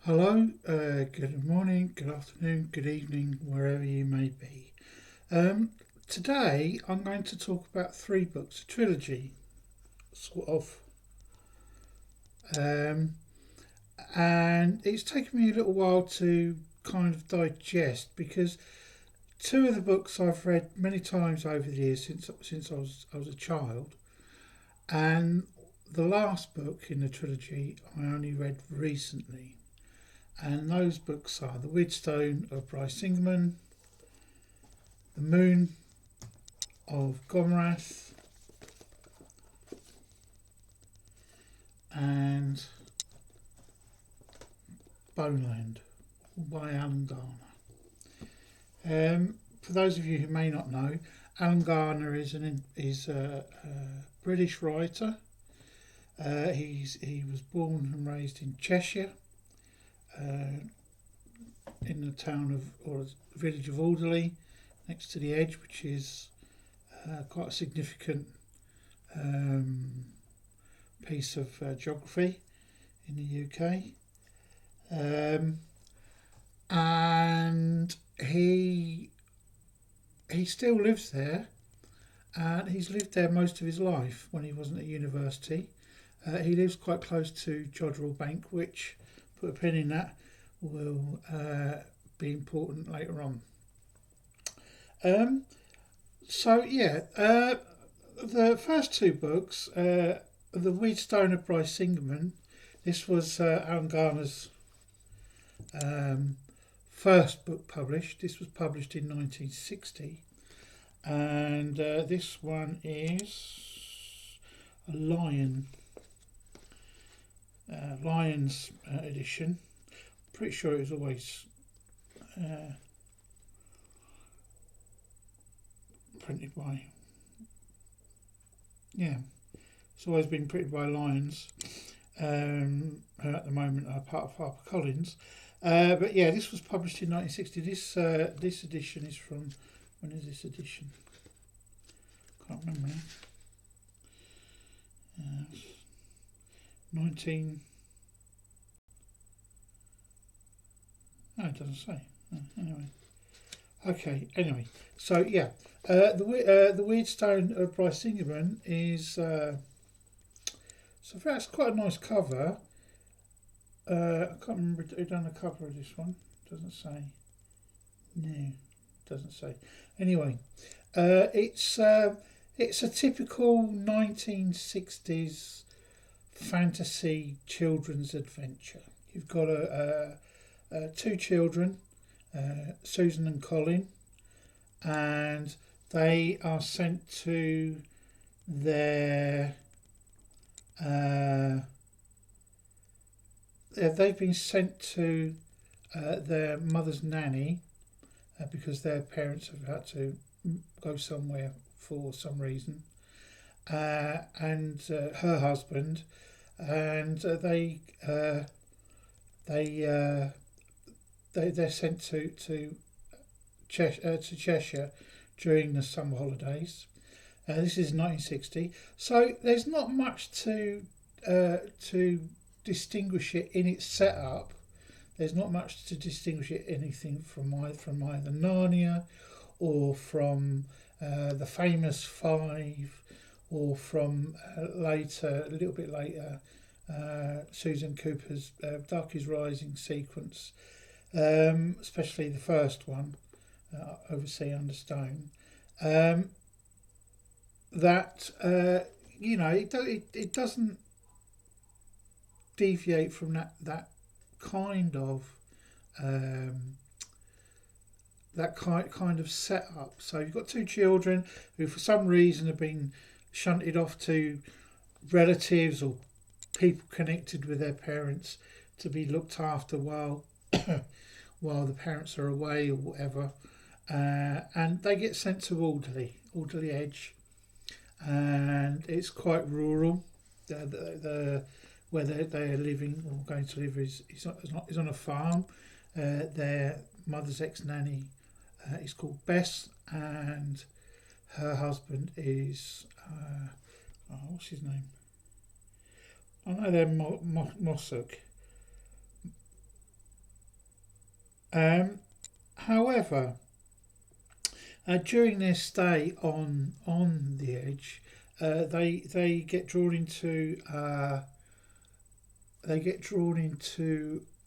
Hello, good morning, good afternoon, good evening, wherever you may be. Um, Today I'm going to talk about three books, a trilogy, sort of. Um, and it's taken me a little while to kind of digest because two of the books I've read many times over the years since I was a child, and the last book in the trilogy I only read recently. And those books are The Weirdstone of Bryce Singerman, The Moon of Gomrath, and Boneland by Alan Garner. For those of you who may not know, Alan Garner is a British writer. He was born and raised in Cheshire, uh, in the town of or village of Alderley, next to the Edge, which is quite a significant um, piece of geography in the UK. Um, and he still lives there, and he's lived there most of his life when he wasn't at university. He lives quite close to Jodrell Bank, which, put a pin in that, will be important later on. Um, the first two books, The Weirdstone of Bryce Singerman, this was Alan Garner's um, first book published. This was published in 1960, and this one is a Lions edition. Pretty sure it was always printed by, yeah, it's always been printed by Lions. Who at the moment are part of HarperCollins. But yeah, this was published in 1960. This edition is from, when is this edition? Can't remember now. 19. No, it doesn't say. Anyway. Okay. Anyway, so yeah, the Weirdstone of Bryce Singerman is so that's quite a nice cover. I can't remember who done the cover of this one. Doesn't say. No, doesn't say. Anyway, it's a typical 1960s fantasy children's adventure. You've got two children, Susan and Colin, and they are sent to their they've been sent to their mother's nanny because their parents have had to go somewhere for some reason, and her husband, and they're sent to Cheshire during the summer holidays. This is 1960, so there's not much to distinguish it in its setup. There's not much to distinguish it anything from either Narnia or from the famous Five, or from a little bit later, Susan Cooper's Dark is Rising sequence, especially the first one, Oversea Under Stone. That it doesn't deviate from that kind of kind of setup. So you've got two children who, for some reason, have been shunted off to relatives or people connected with their parents to be looked after while while the parents are away or whatever, and they get sent to Alderley Edge, and it's quite rural. The where they are living or going to live is on a farm. Their mother's ex nanny is called Bess, and her husband is what's his name? I know they're Mossuk. However, during their stay on the edge, they get drawn into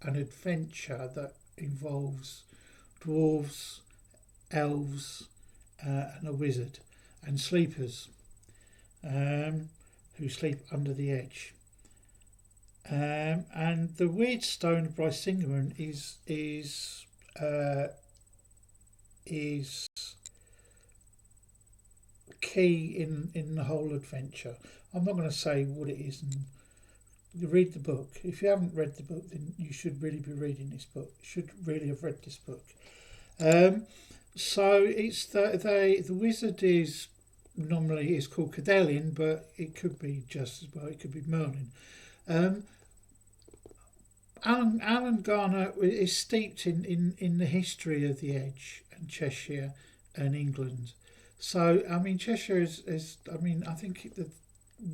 an adventure that involves dwarves, elves, and a wizard, and sleepers who sleep under the edge. And the Weirdstone by Singerman is key in the whole adventure. I'm not going to say what it is, and you read the book. If you haven't read the book, then you should really be reading this book. You should really have read this book. So it's the wizard is normally called Cadelian, but it could be just as well. It could be Merlin. Alan Garner is steeped in the history of the Edge and Cheshire and England. So I mean, Cheshire is I mean, I think that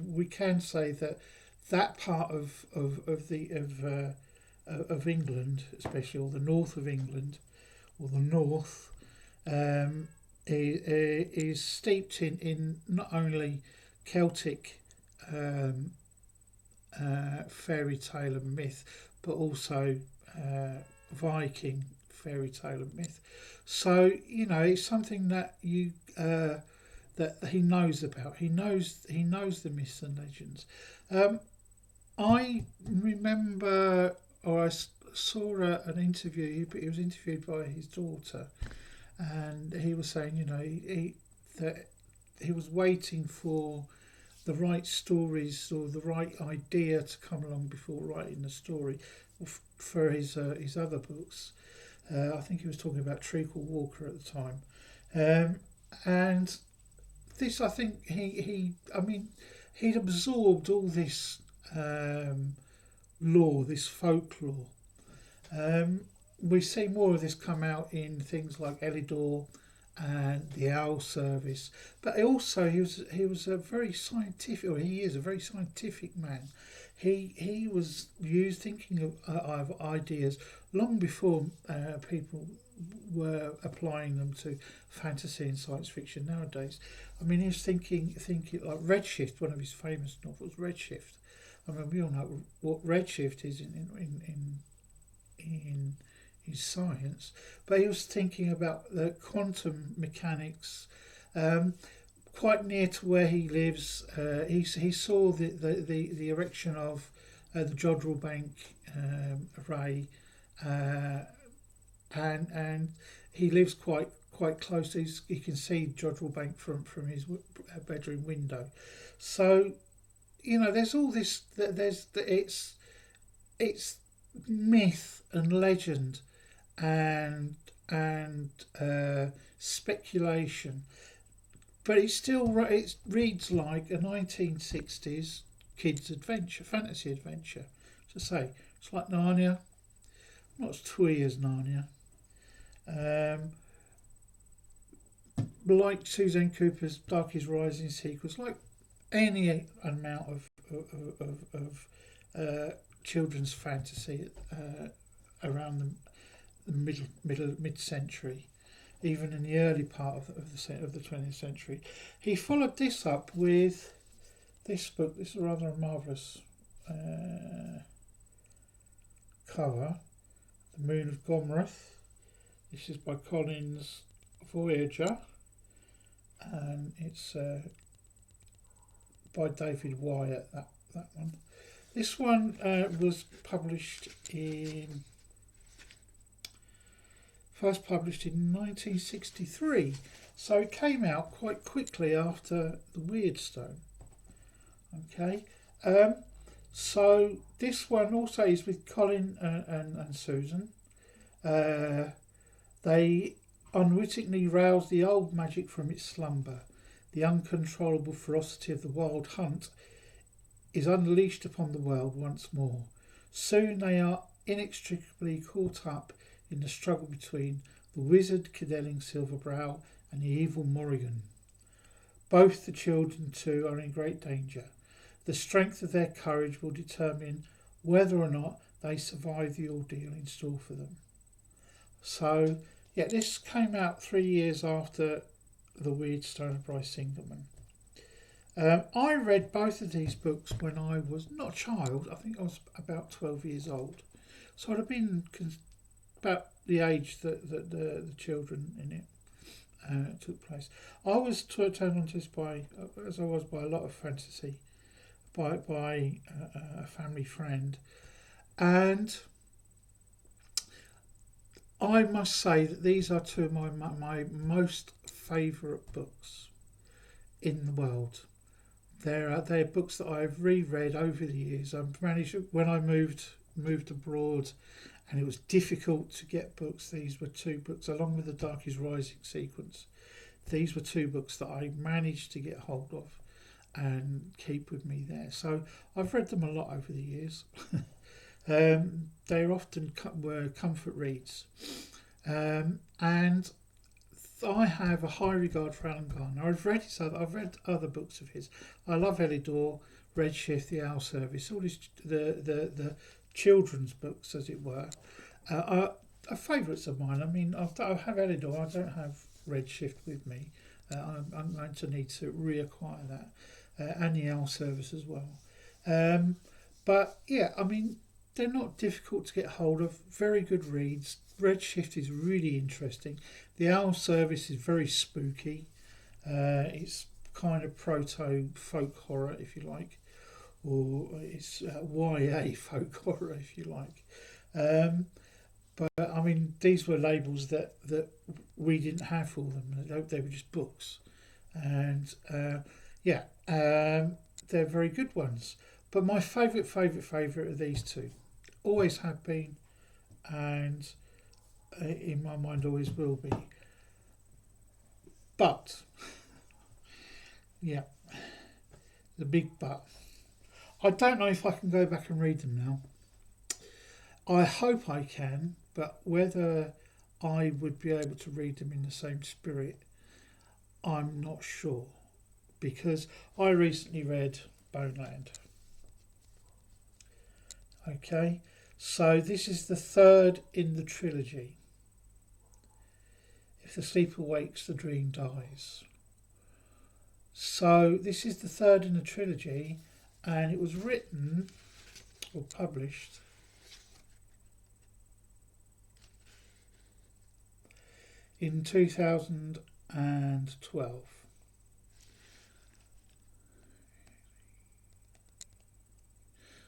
we can say that part of England, especially or the north of England, or the north, is steeped in not only Celtic fairy tale and myth, but also Viking fairy tale and myth. So it's something that that he knows about. He knows the myths and legends. I remember, or I saw an interview. He was interviewed by his daughter, and he was saying, that he was waiting for the right stories or the right idea to come along before writing the story for his other books. I think he was talking about Treacle Walker at the time, and this, I think he'd absorbed all this lore, this folklore. We see more of this come out in things like Elidor and the Owl Service, but also he was a very scientific, or he is a very scientific man. He was thinking of ideas long before people were applying them to fantasy and science fiction nowadays. I mean, he was thinking like Redshift. One of his famous novels, Redshift. I mean, we all know what Redshift is in science, but he was thinking about the quantum mechanics. Quite near to where he lives, he saw the erection of the Jodrell Bank array, and he lives quite close. He can see Jodrell Bank from his bedroom window. So there's all this. It's myth and legend and speculation. But it reads like a 1960s kids' adventure, fantasy adventure. To say, it's like Narnia, not as twee as Narnia. Like Suzanne Cooper's Dark is Rising sequels, like any amount of children's fantasy around the mid-century. Even in the early part of the 20th century. He followed this up with this book. This is rather a marvellous cover, The Moon of Gomreth. This is by Collins Voyager, and it's by David Wyatt, that one. This one was first published in 1963, so it came out quite quickly after the Weirdstone. Okay, so this one also is with Colin and Susan. They unwittingly rouse the old magic from its slumber. The uncontrollable ferocity of the wild hunt is unleashed upon the world once more. Soon they are inextricably caught up in the struggle between the wizard Cadelling Silverbrow and the evil Morrigan. Both the children too are in great danger. The strength of their courage will determine whether or not they survive the ordeal in store for them. So yeah, this came out 3 years after the Weirdstone of Bryce Singerman. I read both of these books when I was not a child. I think I was about 12 years old. So I'd have been about the age that the children in it took place. I was turned on to this by, as I was by a lot of fantasy, by a family friend, and I must say that these are two of my most favourite books in the world. They're books that I've reread over the years. I've managed when I moved abroad, and it was difficult to get books. These were two books, along with the Dark is Rising sequence. These were two books that I managed to get hold of and keep with me there. So I've read them a lot over the years. They often were comfort reads, and I have a high regard for Alan Garner. I've read other books of his. I love Elidor, Redshift, The Owl Service, all his the children's books, as it were, are favourites of mine. I mean, I have Elidor. I don't have Redshift with me. I'm going to need to reacquire that, and The Owl Service as well. But yeah, I mean, they're not difficult to get hold of. Very good reads. Redshift is really interesting. The Owl Service is very spooky. It's kind of proto folk horror, if you like, or it's YA folk horror, if you like. But I mean, these were labels that we didn't have for them. They were just books, and they're very good ones. But my favourite are these two. Always have been, and in my mind always will be. But yeah, the big but. I don't know if I can go back and read them now. I hope I can, but whether I would be able to read them in the same spirit, I'm not sure. Because I recently read Boneland. Okay, so this is the third in the trilogy. If the sleeper wakes, the dream dies. So this is the third in the trilogy, and it was written or published in 2012.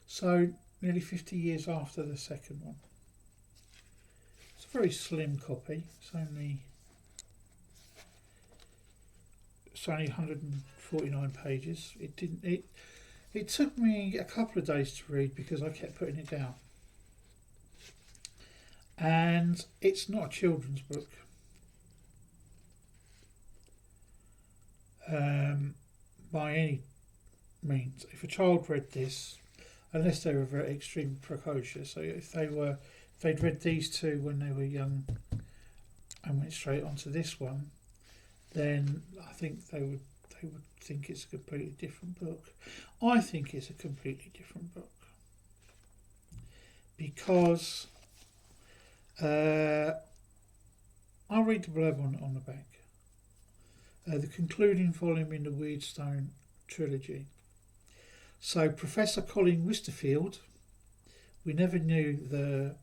So nearly 50 years after the second one. It's a very slim copy. It's only 149 pages. It took me a couple of days to read because I kept putting it down. And it's not a children's book. By any means. If a child read this, unless they were very extremely precocious, so if they'd read these two when they were young and went straight onto this one, then I think they would think it's a completely different book. I think it's a completely different book because I'll read the blurb on the back. The concluding volume in the Weirdstone trilogy. So Professor Colin Westerfield, we never knew the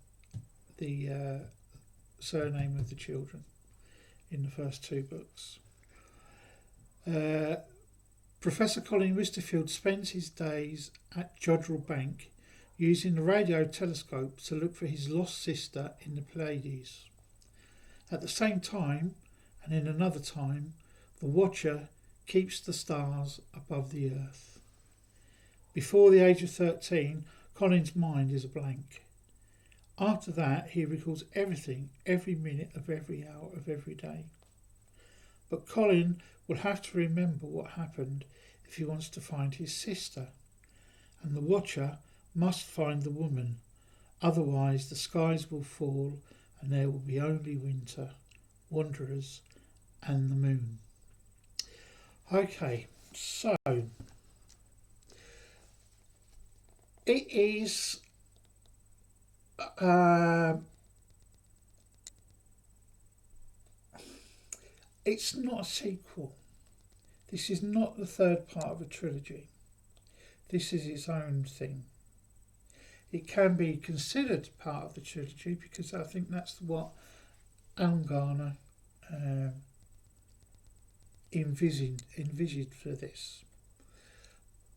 surname of the children in the first two books. Professor Colin Westerfield spends his days at Jodrell Bank using the radio telescope to look for his lost sister in the Pleiades. At the same time, and in another time, the Watcher keeps the stars above the earth. Before the age of 13, Colin's mind is a blank. After that, he recalls everything, every minute of every hour of every day. But Colin will have to remember what happened if he wants to find his sister. And the Watcher must find the woman, otherwise the skies will fall and there will be only winter, wanderers and the moon. Okay, so it is it's not a sequel. This is not the third part of a trilogy. This is its own thing. It can be considered part of the trilogy because I think that's what Alan Garner envisaged for this.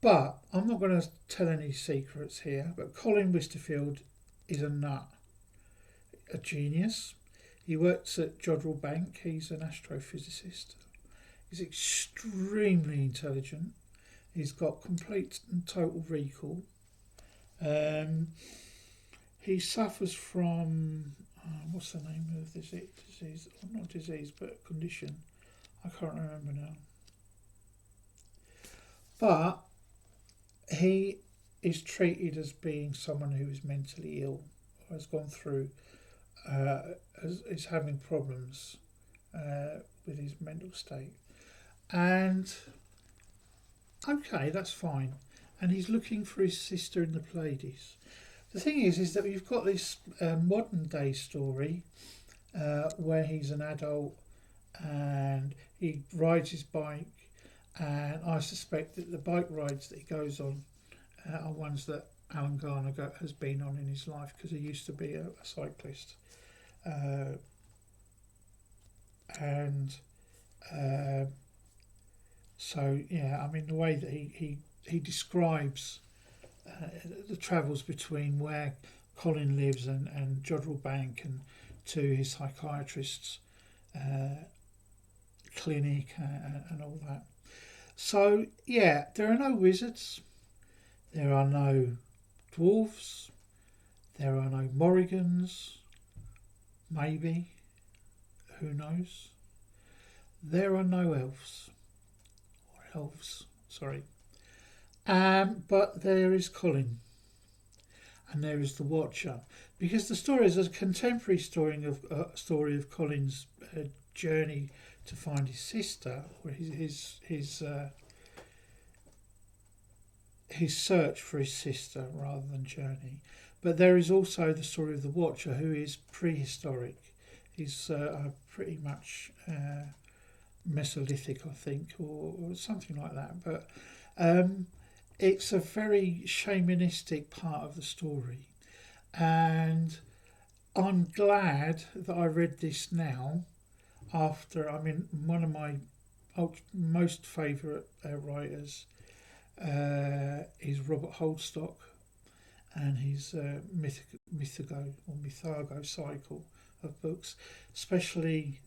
But I'm not going to tell any secrets here, but Colin Westerfield is a nut, a genius. He works at Jodrell Bank. He's an astrophysicist. He's extremely intelligent. He's got complete and total recall. He suffers from what's the name of this disease? Not disease, but condition. I can't remember now. But he is treated as being someone who is mentally ill, or has gone through, is having problems with his mental state. And okay, that's fine. And he's looking for his sister in the Pleiades. The thing is that you've got this modern day story where he's an adult and he rides his bike, and I suspect that the bike rides that he goes on are ones that Alan Garner has been on in his life, because he used to be a cyclist. So yeah, I mean, the way that he describes the travels between where Colin lives and Jodrell Bank and to his psychiatrist's clinic and all that. So yeah, there are no wizards, there are no dwarves, there are no Morrigans, maybe, who knows. There are no elves, sorry. But there is Colin, and there is the Watcher, because the story is a contemporary story of Colin's journey to find his sister, or his search for his sister rather than journey. But there is also the story of the Watcher, who is prehistoric. He's pretty much Mesolithic, I think, or something like that. But it's a very shamanistic part of the story, and I'm glad that I read this now. After, I mean, one of my most favourite writers is Robert Holdstock, and his Mythago cycle of books, especially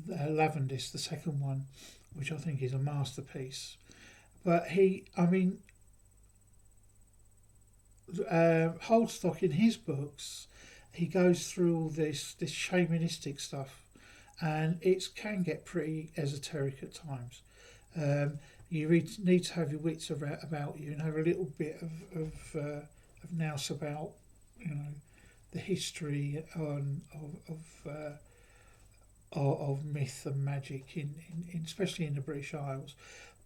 Lavendis, the second one, which I think is a masterpiece. But Holdstock, in his books, he goes through all this shamanistic stuff, and it can get pretty esoteric at times. You need to have your wits about you and have a little bit of nous about, the history of myth and magic in especially in the British Isles,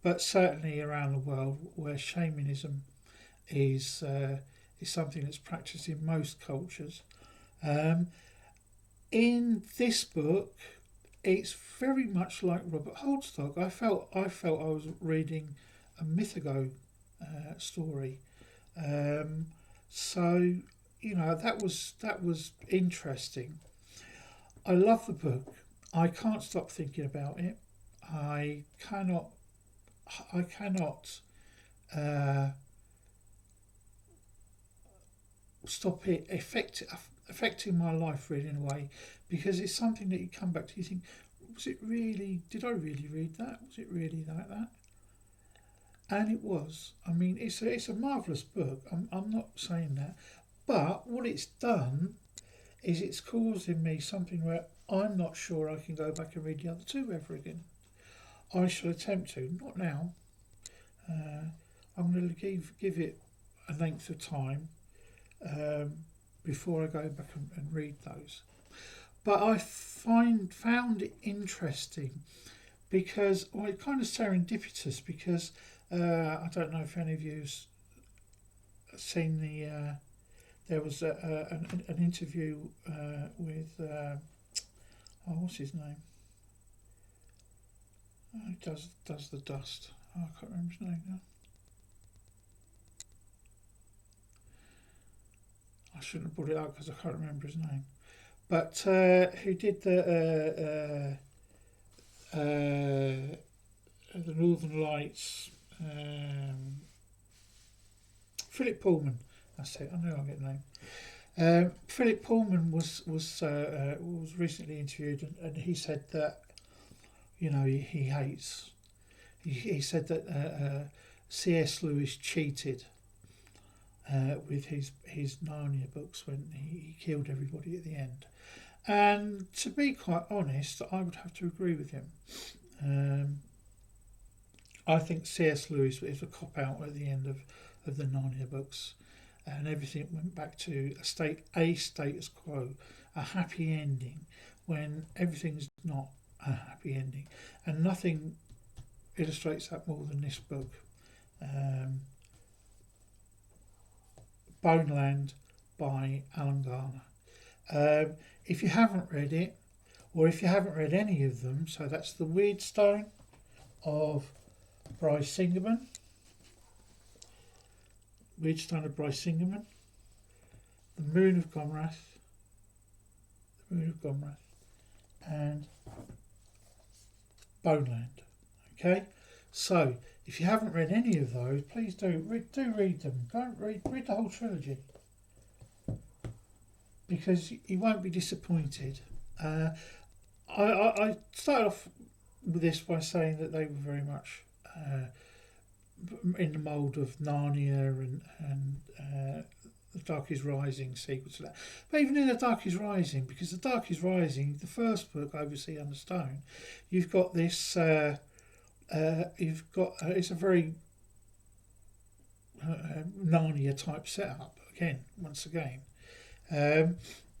but certainly around the world, where shamanism is something that's practiced in most cultures. In this book, it's very much like Robert Holdstock. I felt I was reading a Mythago story. So that was interesting. I love the book. I can't stop thinking about it. I cannot stop it affecting my life really in a way, because it's something that you come back to. You think, did I really read that? Was it really like that? And it was. I mean, it's a marvellous book. I'm not saying that, but what it's done is it's caused in me something where I'm not sure I can go back and read the other two ever again. I shall attempt to, not now. I'm going to give it a length of time before I go back and read those. But I found it interesting because, it's kind of serendipitous, because I don't know if any of you've seen there was an interview with what's his name? He does the dust. Oh, I can't remember his name now. I shouldn't have brought it up because I can't remember his name. But who did the Northern Lights? Philip Pullman. That's it. I know I'll get the name. Philip Pullman was recently interviewed, and he said that he hates. He said that C.S. Lewis cheated with his Narnia books when he killed everybody at the end. And to be quite honest, I would have to agree with him. I think C.S. Lewis is a cop-out at the end of the Narnia books, and everything went back to a status quo, a happy ending, when everything's not a happy ending. And nothing illustrates that more than this book. Boneland by Alan Garner. If you haven't read it, or if you haven't read any of them, so that's the Weirdstone of Bryce Singerman, Weirdstone of Bryce Singerman, the Moon of Gomrath, and Boneland. Okay, so if you haven't read any of those, please do read them. Go read the whole trilogy, because you won't be disappointed. I started off with this by saying that they were very much in the mould of Narnia and The Dark is Rising sequel to that. But even in The Dark is Rising, because The Dark is Rising, the first book, Oversea Under Stone, you've got this. It's a very Narnia type setup again. Once again,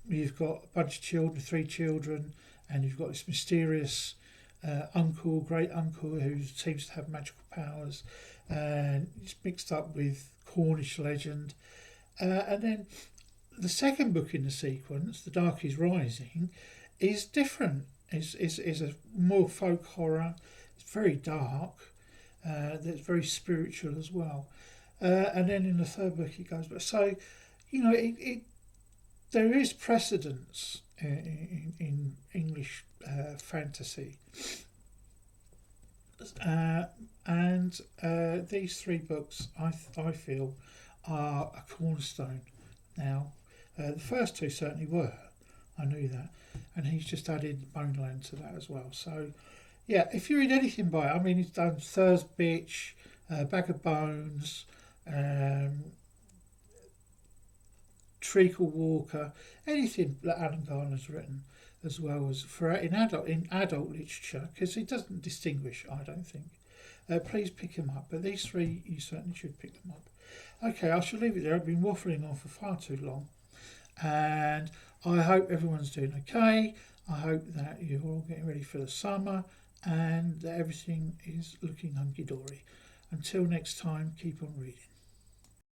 you've got a bunch of children, 3 children, and you've got this mysterious great uncle who seems to have magical powers, and it's mixed up with Cornish legend. And then the second book in the sequence, The Dark is Rising, is different. Is a more folk horror. It's very dark. It's very spiritual as well. And then in the third book it goes. So, there is precedence in English fantasy. And these 3 books, I feel, are a cornerstone now. The first 2 certainly were. I knew that. And he's just added Boneland to that as well. So, yeah, if you read anything by it, I mean, he's done Thurs Bitch, Bag of Bones, Treacle Walker, anything that Alan Garner's written, as well as in adult literature, because he doesn't distinguish, I don't think. Please pick him up. But these 3, you certainly should pick them up. Okay, I shall leave it there. I've been waffling on for far too long. And I hope everyone's doing okay. I hope that you're all getting ready for the summer and that everything is looking hunky-dory. Until next time, keep on reading.